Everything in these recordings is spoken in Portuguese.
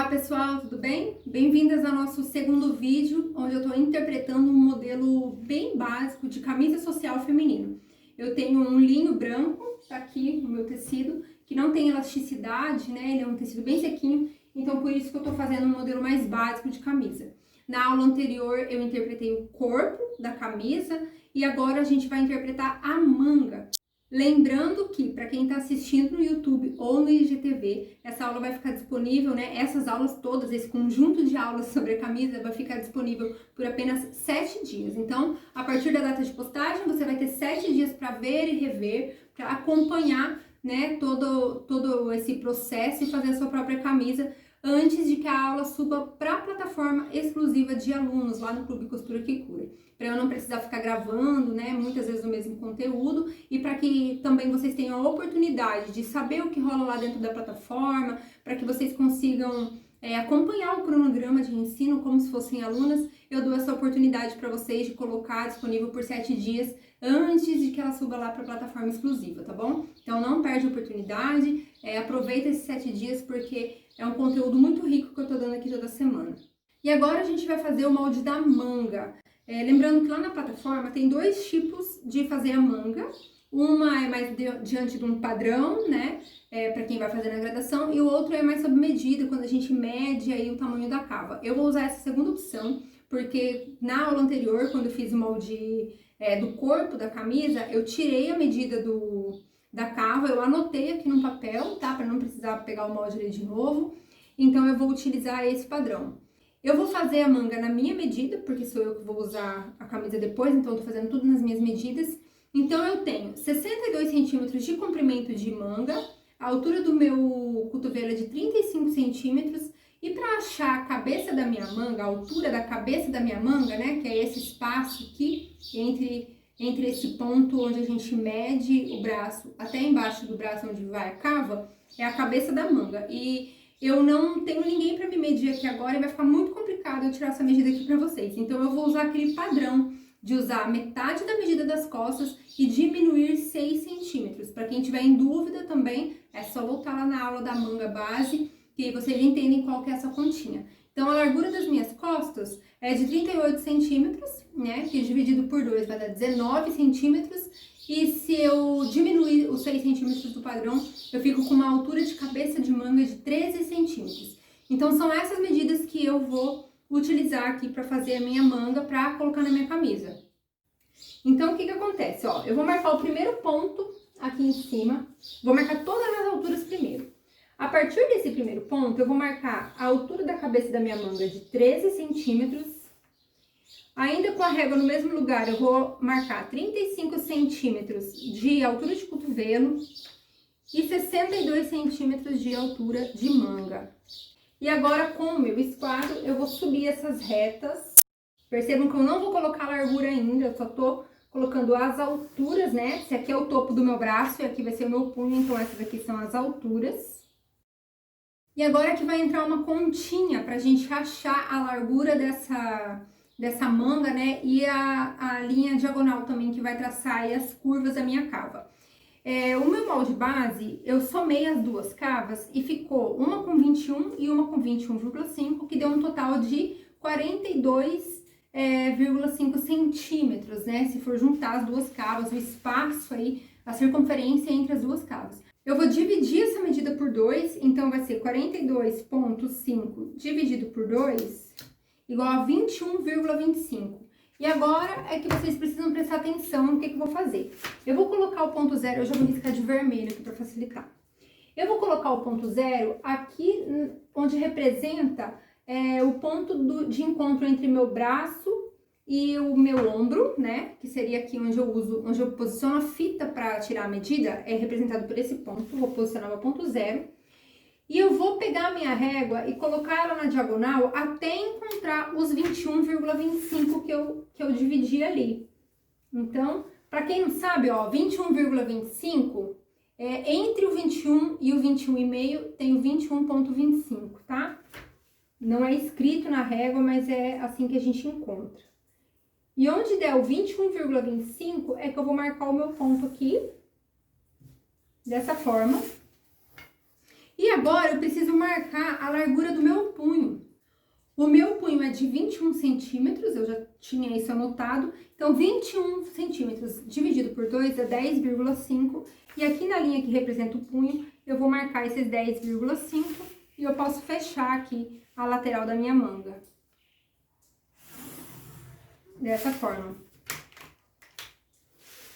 Olá pessoal, tudo bem? Bem-vindas ao nosso segundo vídeo, onde eu estou interpretando um modelo bem básico de camisa social feminino. Eu tenho um linho branco, tá aqui no meu tecido, que não tem elasticidade, né? Ele é um tecido bem sequinho, então por isso que eu estou fazendo um modelo mais básico de camisa. Na aula anterior eu interpretei o corpo da camisa e agora a gente vai interpretar a manga. Lembrando que, para quem está assistindo no YouTube ou no IGTV, essa aula vai ficar disponível, né? Essas aulas todas, esse conjunto de aulas sobre a camisa vai ficar disponível por apenas 7 dias. Então, a partir da data de postagem, você vai ter 7 dias para ver e rever, para acompanhar, né, todo esse processo e fazer a sua própria camisa antes de que a aula suba para a plataforma exclusiva de alunos lá no Clube Costura que Cura. Para eu não precisar ficar gravando, né, muitas vezes o mesmo conteúdo e para que também vocês tenham a oportunidade de saber o que rola lá dentro da plataforma, para que vocês consigam acompanhar o cronograma de ensino como se fossem alunas. Eu dou essa oportunidade para vocês de colocar disponível por 7 dias antes de que ela suba lá para a plataforma exclusiva, tá bom? Então não perde a oportunidade, aproveita esses 7 dias porque é um conteúdo muito rico que eu tô dando aqui toda semana. E agora a gente vai fazer o molde da manga. Lembrando que lá na plataforma tem 2 tipos de fazer a manga. Uma é mais diante de um padrão, né, para quem vai fazer na gradação, e o outro é mais sob medida, quando a gente mede aí o tamanho da cava. Eu vou usar essa segunda opção, porque na aula anterior, quando eu fiz o molde do corpo da camisa, eu tirei a medida da cava, eu anotei aqui no papel, tá, para não precisar pegar o molde ali de novo. Então eu vou utilizar esse padrão. Eu vou fazer a manga na minha medida, porque sou eu que vou usar a camisa depois, então eu tô fazendo tudo nas minhas medidas. Então eu tenho 62 centímetros de comprimento de manga, a altura do meu cotovelo é de 35 centímetros, e para achar a cabeça da minha manga, a altura da cabeça da minha manga, né, que é esse espaço aqui entre esse ponto onde a gente mede o braço até embaixo do braço onde vai a cava, é a cabeça da manga. E eu não tenho ninguém para me medir aqui agora e vai ficar muito complicado eu tirar essa medida aqui para vocês. Então eu vou usar aquele padrão de usar metade da medida das costas e diminuir 6 centímetros. Para quem tiver em dúvida também, é só voltar lá na aula da manga base, que vocês entendem qual que é essa continha. Então a largura das minhas costas é de 38 centímetros, né, que dividido por 2 vai dar 19 centímetros. E se eu diminuir os 6 centímetros do padrão, eu fico com uma altura de cabeça de manga de 13 centímetros. Então são essas medidas que eu vou utilizar aqui para fazer a minha manga, para colocar na minha camisa. Então o que acontece? Ó, eu vou marcar o primeiro ponto aqui em cima, vou marcar todas as alturas primeiro. A partir desse primeiro ponto, eu vou marcar a altura da cabeça da minha manga de 13 centímetros. Ainda com a régua no mesmo lugar, eu vou marcar 35 centímetros de altura de cotovelo e 62 centímetros de altura de manga. E agora, com o meu esquadro, eu vou subir essas retas. Percebam que eu não vou colocar largura ainda, eu só tô colocando as alturas, né? Esse aqui é o topo do meu braço e aqui vai ser o meu punho, então essas aqui são as alturas. E agora que vai entrar uma pontinha pra gente achar a largura dessa manga, né? E a linha diagonal também que vai traçar aí as curvas da minha cava. O meu molde base, eu somei as duas cavas e ficou uma com 21 e uma com 21,5, que deu um total de 42,5 centímetros, né? Se for juntar as duas cavas, o espaço aí, a circunferência entre as duas cavas. Eu vou dividir essa medida por 2, então vai ser 42,5 dividido por 2, igual a 21,25. E agora é que vocês precisam prestar atenção no que eu vou fazer. Eu vou colocar o ponto zero, eu já vou riscar de vermelho aqui para facilitar. Eu vou colocar o ponto zero aqui onde representa o ponto de encontro entre meu braço e o meu ombro, né? Que seria aqui onde eu posiciono a fita para tirar a medida, é representado por esse ponto. Vou posicionar meu ponto zero. E eu vou pegar a minha régua e colocar ela na diagonal até encontrar os 21,25 que eu dividi ali. Então, para quem não sabe, ó, 21,25 entre o 21 e o 21,5 tem o 21,25, tá? Não é escrito na régua, mas é assim que a gente encontra. E onde der o 21,25 é que eu vou marcar o meu ponto aqui, dessa forma. E agora eu preciso marcar a largura do meu punho. centímetros, eu já tinha isso anotado. Então, 21 centímetros dividido por 2 é 10,5. E aqui na linha que representa o punho, eu vou marcar esses 10,5 e eu posso fechar aqui a lateral da minha manga. Dessa forma.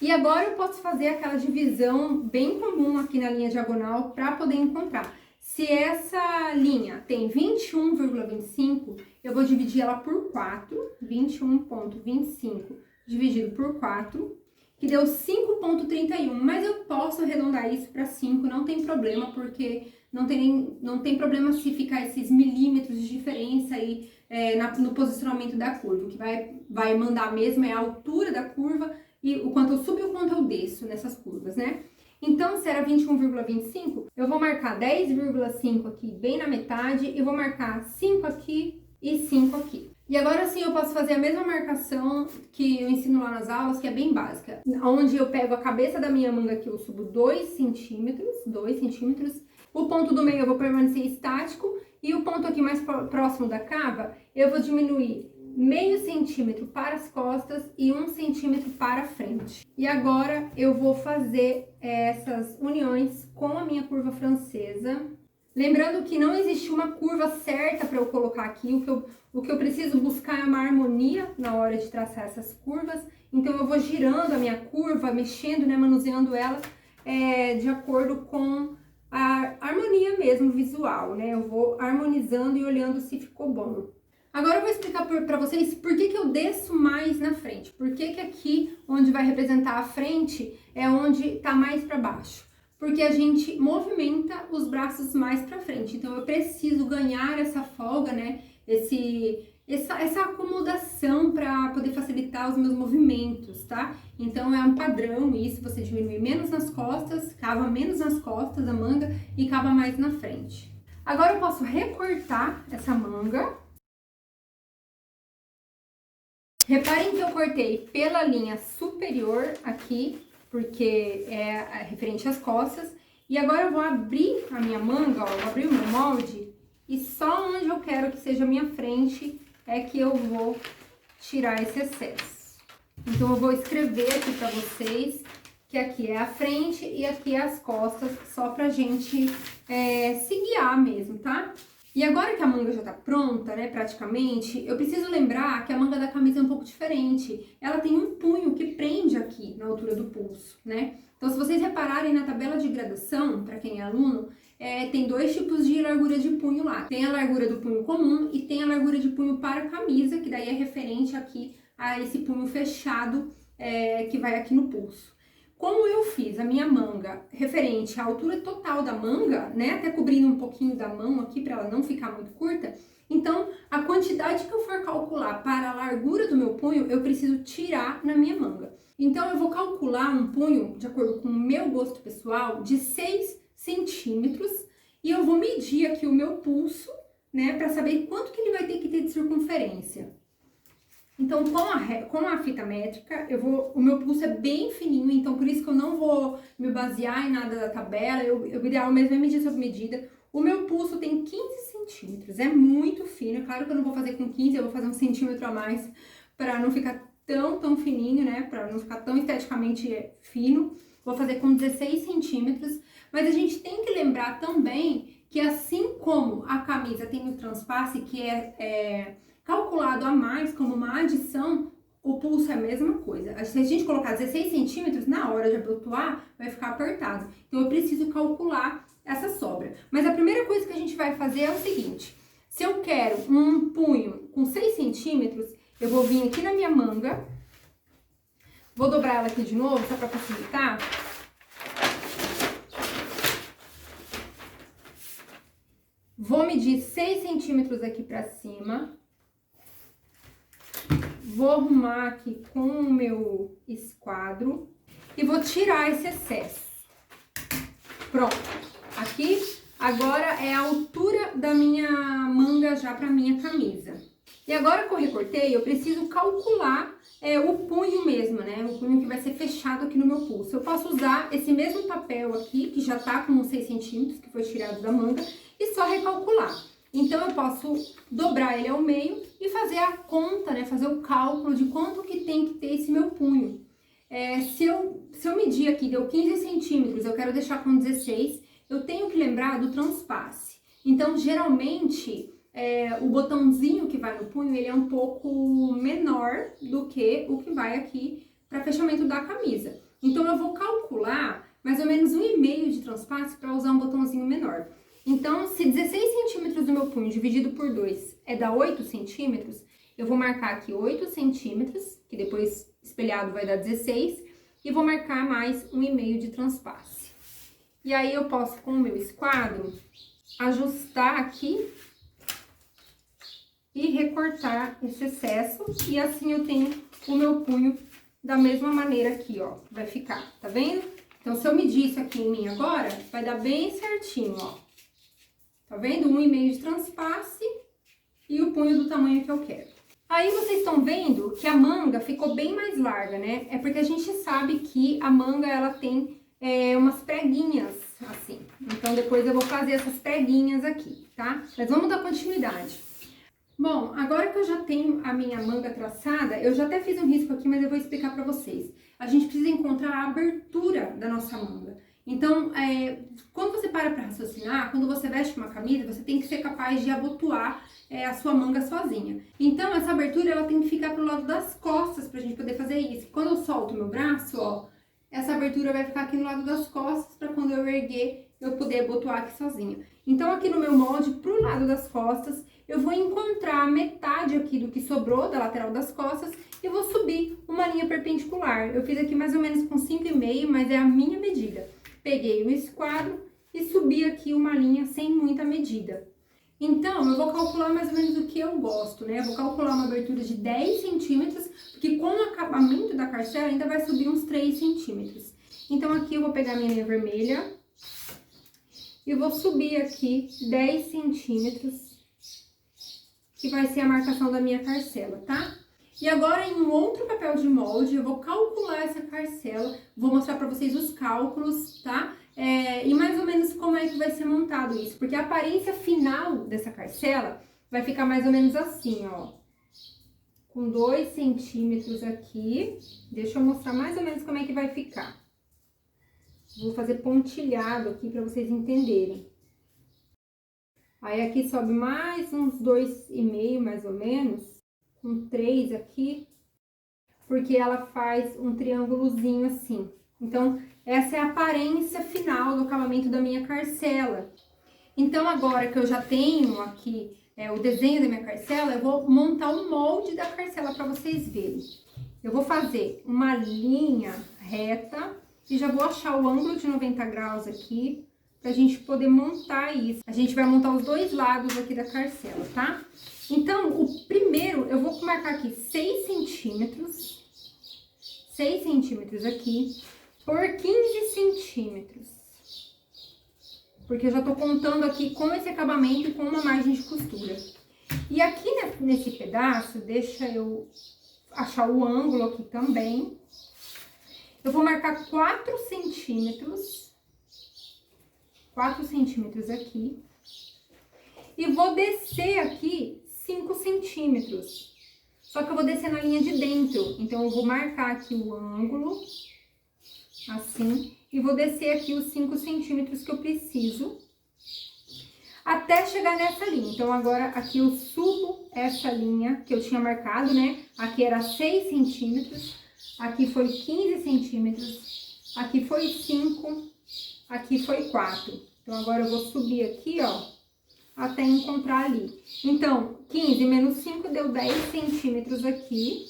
E agora eu posso fazer aquela divisão bem comum aqui na linha diagonal para poder encontrar. Se essa linha tem 21,25, eu vou dividir ela por 4, 21,25 dividido por 4, que deu 5,31, mas eu posso arredondar isso para 5, não tem problema, porque não tem problema se ficar esses milímetros de diferença aí no posicionamento da curva. O que vai mandar mesmo é a altura da curva e o quanto eu subo e o quanto eu desço nessas curvas, né? Então, se era 21,25, eu vou marcar 10,5 aqui bem na metade e vou marcar 5 aqui e 5 aqui. E agora sim eu posso fazer a mesma marcação que eu ensino lá nas aulas, que é bem básica. Onde eu pego a cabeça da minha manga aqui, eu subo 2 centímetros, o ponto do meio eu vou permanecer estático e o ponto aqui mais próximo da cava, eu vou diminuir meio centímetro para as costas e 1 centímetro para a frente. E agora eu vou fazer essas uniões com a minha curva francesa. Lembrando que não existe uma curva certa para eu colocar aqui, o que eu preciso buscar é uma harmonia na hora de traçar essas curvas. Então eu vou girando a minha curva, mexendo, né, manuseando ela de acordo com a harmonia mesmo visual, né? Eu vou harmonizando e olhando se ficou bom. Agora eu vou explicar para vocês por que eu desço mais na frente. Por que aqui, onde vai representar a frente, é onde tá mais para baixo. Porque a gente movimenta os braços mais para frente. Então eu preciso ganhar essa folga, né? Essa acomodação para poder facilitar os meus movimentos, tá? Então é um padrão isso, você diminui menos nas costas, cava menos nas costas da manga e cava mais na frente. Agora eu posso recortar essa manga. Reparem que eu cortei pela linha superior aqui, porque é referente às costas. E agora eu vou abrir a minha manga, ó, vou abrir o meu molde. E só onde eu quero que seja a minha frente é que eu vou tirar esse excesso. Então, eu vou escrever aqui pra vocês que aqui é a frente e aqui é as costas, só pra gente se guiar mesmo, tá? E agora que a manga já tá pronta, né, praticamente, eu preciso lembrar que a manga da camisa é um pouco diferente. Ela tem um punho que prende aqui na altura do pulso, né? Então, se vocês repararem na tabela de graduação, para quem é aluno, tem 2 tipos de largura de punho lá. Tem a largura do punho comum e tem a largura de punho para camisa, que daí é referente aqui a esse punho fechado que vai aqui no pulso. Como eu fiz a minha manga referente à altura total da manga, né, até cobrindo um pouquinho da mão aqui para ela não ficar muito curta, então a quantidade que eu for calcular para a largura do meu punho, eu preciso tirar na minha manga. Então eu vou calcular um punho, de acordo com o meu gosto pessoal, de 6 centímetros e eu vou medir aqui o meu pulso, né, para saber quanto que ele vai ter que ter de circunferência. Então, com a fita métrica, o meu pulso é bem fininho, então por isso que eu não vou me basear em nada da tabela, o ideal mesmo é medir sob medida. O meu pulso tem 15 centímetros, é muito fino, claro que eu não vou fazer com 15, eu vou fazer 1 centímetro a mais para não ficar tão fininho, né, para não ficar tão esteticamente fino. Vou fazer com 16 centímetros, mas a gente tem que lembrar também que assim como a camisa tem o transpasse, que é calculado a mais como uma adição, o pulso é a mesma coisa. Se a gente colocar 16 centímetros, na hora de abotoar, vai ficar apertado. Então, eu preciso calcular essa sobra. Mas a primeira coisa que a gente vai fazer é o seguinte. Se eu quero um punho com 6 centímetros, eu vou vir aqui na minha manga. Vou dobrar ela aqui de novo, só para facilitar. Vou medir 6 centímetros aqui para cima. Vou arrumar aqui com o meu esquadro e vou tirar esse excesso. Pronto. Aqui, agora é a altura da minha manga já para minha camisa. E agora que eu recortei, eu preciso calcular o punho mesmo, né? O punho que vai ser fechado aqui no meu pulso. Eu posso usar esse mesmo papel aqui, que já tá com 6 centímetros, que foi tirado da manga, e só recalcular. Então, eu posso dobrar ele ao meio e fazer a conta, né? Fazer o cálculo de quanto que tem que ter esse meu punho. Se eu medir aqui, deu 15 centímetros, eu quero deixar com 16, eu tenho que lembrar do transpasse. Então, geralmente, o botãozinho que vai no punho, ele é um pouco menor do que o que vai aqui para fechamento da camisa. Então, eu vou calcular mais ou menos 1,5 de transpasse para usar um botãozinho menor. Então, se 16 centímetros do meu punho dividido por 2 dá 8 centímetros, eu vou marcar aqui 8 centímetros, que depois espelhado vai dar 16, e vou marcar mais 1,5 de transpasse. E aí, eu posso, com o meu esquadro, ajustar aqui e recortar esse excesso, e assim eu tenho o meu punho da mesma maneira aqui, ó, vai ficar, tá vendo? Então, se eu medir isso aqui em mim agora, vai dar bem certinho, ó. Tá vendo? 1,5 de transpasse e o punho do tamanho que eu quero. Aí, vocês estão vendo que a manga ficou bem mais larga, né? É porque a gente sabe que a manga, ela tem umas preguinhas, assim. Então, depois eu vou fazer essas preguinhas aqui, tá? Mas vamos dar continuidade. Bom, agora que eu já tenho a minha manga traçada, eu já até fiz um risco aqui, mas eu vou explicar pra vocês. A gente precisa encontrar a abertura da nossa manga. Então, quando você para pra raciocinar, quando você veste uma camisa, você tem que ser capaz de abotoar a sua manga sozinha. Então, essa abertura, ela tem que ficar pro lado das costas pra gente poder fazer isso. Quando eu solto o meu braço, ó, essa abertura vai ficar aqui no lado das costas pra quando eu erguer, eu poder abotoar aqui sozinha. Então, aqui no meu molde, pro lado das costas, eu vou encontrar a metade aqui do que sobrou da lateral das costas e vou subir uma linha perpendicular. Eu fiz aqui mais ou menos com 5,5, mas é a minha medida. Peguei o esquadro e subi aqui uma linha sem muita medida. Então, eu vou calcular mais ou menos o que eu gosto, né? Eu vou calcular uma abertura de 10 centímetros, porque com o acabamento da carcela ainda vai subir uns 3 centímetros. Então, aqui eu vou pegar minha linha vermelha e vou subir aqui 10 centímetros, que vai ser a marcação da minha carcela, tá? E agora, em um outro papel de molde, eu vou calcular essa carcela, vou mostrar pra vocês os cálculos, tá? E mais ou menos como é que vai ser montado isso, porque a aparência final dessa carcela vai ficar mais ou menos assim, ó. Com 2 centímetros aqui, deixa eu mostrar mais ou menos como é que vai ficar. Vou fazer pontilhado aqui pra vocês entenderem. Aí, aqui sobe mais uns 2,5, mais ou menos, com 3 aqui, porque ela faz um triângulozinho assim. Então, essa é a aparência final do acabamento da minha carcela. Então, agora que eu já tenho aqui o desenho da minha carcela, eu vou montar o molde da carcela para vocês verem. Eu vou fazer uma linha reta e já vou achar o ângulo de 90 graus aqui, pra gente poder montar isso. A gente vai montar os dois lados aqui da carcela, tá? Então, o primeiro, eu vou marcar aqui 6 centímetros. 6 centímetros aqui por 15 centímetros. Porque eu já tô contando aqui com esse acabamento e com uma margem de costura. E aqui nesse pedaço, deixa eu achar o ângulo aqui também. Eu vou marcar 4 centímetros. 4 centímetros aqui. E vou descer aqui 5 centímetros. Só que eu vou descer na linha de dentro. Então, eu vou marcar aqui o ângulo, assim, e vou descer aqui os 5 centímetros que eu preciso, até chegar nessa linha. Então, agora, aqui eu subo essa linha que eu tinha marcado, né? Aqui era 6 centímetros, aqui foi 15 centímetros, aqui foi 5, aqui foi 4. Então, agora eu vou subir aqui, ó, até encontrar ali. Então, 15 menos 5 deu 10 centímetros aqui.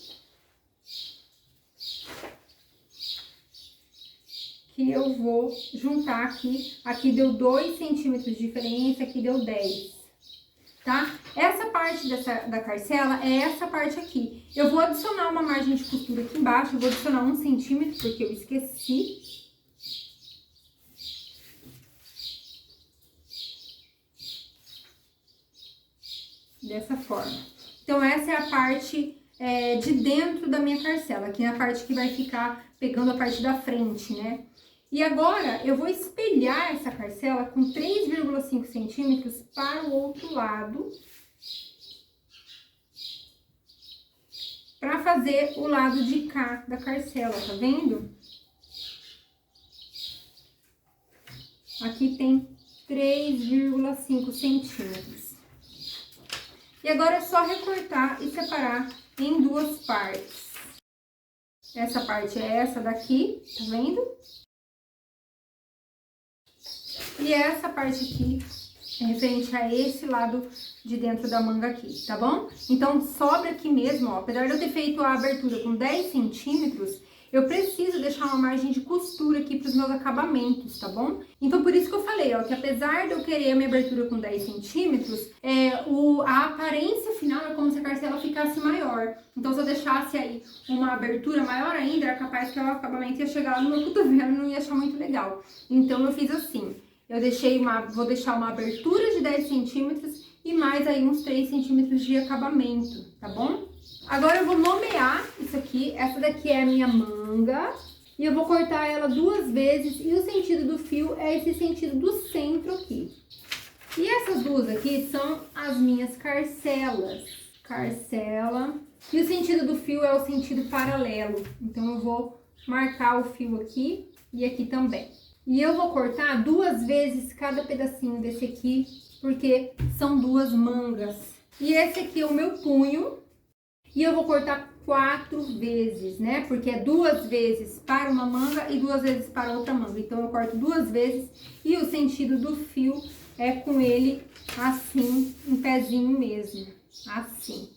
Que eu vou juntar aqui. Aqui deu 2 centímetros de diferença, aqui deu 10, tá? Essa parte da carcela é essa parte aqui. Eu vou adicionar uma margem de costura aqui embaixo, eu vou adicionar 1 centímetro, porque eu esqueci. Dessa forma. Então, essa é a parte de dentro da minha carcela, aqui é a parte que vai ficar pegando a parte da frente, né? E agora eu vou espelhar essa carcela com 3,5 centímetros para o outro lado, para fazer o lado de cá da carcela, tá vendo? Aqui tem 3,5 centímetros. E agora é só recortar e separar em duas partes. Essa parte é essa daqui, tá vendo? E essa parte aqui é referente a esse lado de dentro da manga aqui, tá bom? Então, sobra aqui mesmo, ó. Apesar de eu ter feito a abertura com 10 centímetros, eu preciso deixar uma margem de costura aqui para os meus acabamentos, tá bom? Então, por isso que eu falei, ó, que apesar de eu querer a minha abertura com 10 centímetros, a aparência final é como se a carcela ficasse maior. Então, se eu deixasse aí uma abertura maior ainda, era capaz que o acabamento ia chegar lá no meu cotovelo e não ia achar muito legal. Então, eu fiz assim. Vou deixar uma abertura de 10 centímetros e mais aí uns 3 centímetros de acabamento, tá bom? Agora eu vou nomear isso aqui, essa daqui é a minha manga, e eu vou cortar ela 2 vezes, e o sentido do fio é esse sentido do centro aqui. E essas duas aqui são as minhas carcelas, carcela, e o sentido do fio é o sentido paralelo, então eu vou marcar o fio aqui e aqui também. E eu vou cortar 2 vezes cada pedacinho desse aqui, porque são 2 mangas. E esse aqui é o meu punho, e eu vou cortar 4 vezes, né? Porque é 2 vezes para uma manga e 2 vezes para outra manga. Então, eu corto 2 vezes e o sentido do fio é com ele assim, em pezinho mesmo, assim.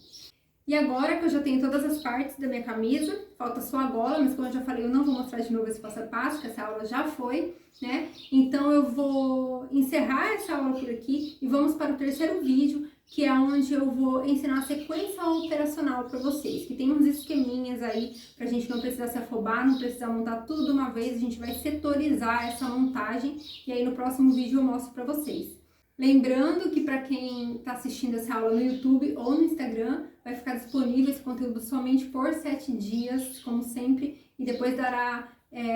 E agora que eu já tenho todas as partes da minha camisa, falta só a gola, mas como eu já falei, eu não vou mostrar de novo esse passo a passo, que essa aula já foi, né? Então eu vou encerrar essa aula por aqui e vamos para o terceiro vídeo, que é onde eu vou ensinar a sequência operacional para vocês, que tem uns esqueminhas aí pra gente não precisar se afobar, não precisar montar tudo de uma vez, a gente vai setorizar essa montagem e aí no próximo vídeo eu mostro para vocês. Lembrando que para quem está assistindo essa aula no YouTube ou no Instagram, vai ficar disponível esse conteúdo somente por 7 dias, como sempre, e depois dará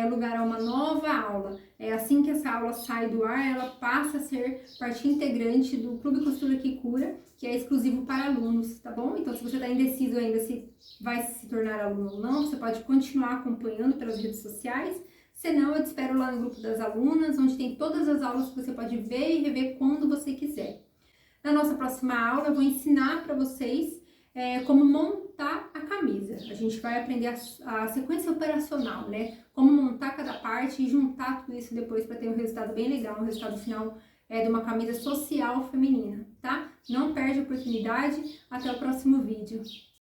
lugar a uma nova aula. Assim que essa aula sai do ar, ela passa a ser parte integrante do Clube Costura que Cura, que é exclusivo para alunos, tá bom? Então, se você está indeciso ainda se vai se tornar aluno ou não, você pode continuar acompanhando pelas redes sociais. Senão, eu te espero lá no grupo das alunas, onde tem todas as aulas que você pode ver e rever quando você quiser. Na nossa próxima aula, eu vou ensinar para vocês como montar a camisa. A gente vai aprender a sequência operacional, né? Como montar cada parte e juntar tudo isso depois para ter um resultado bem legal, um resultado final de uma camisa social feminina, tá? Não perde a oportunidade. Até o próximo vídeo.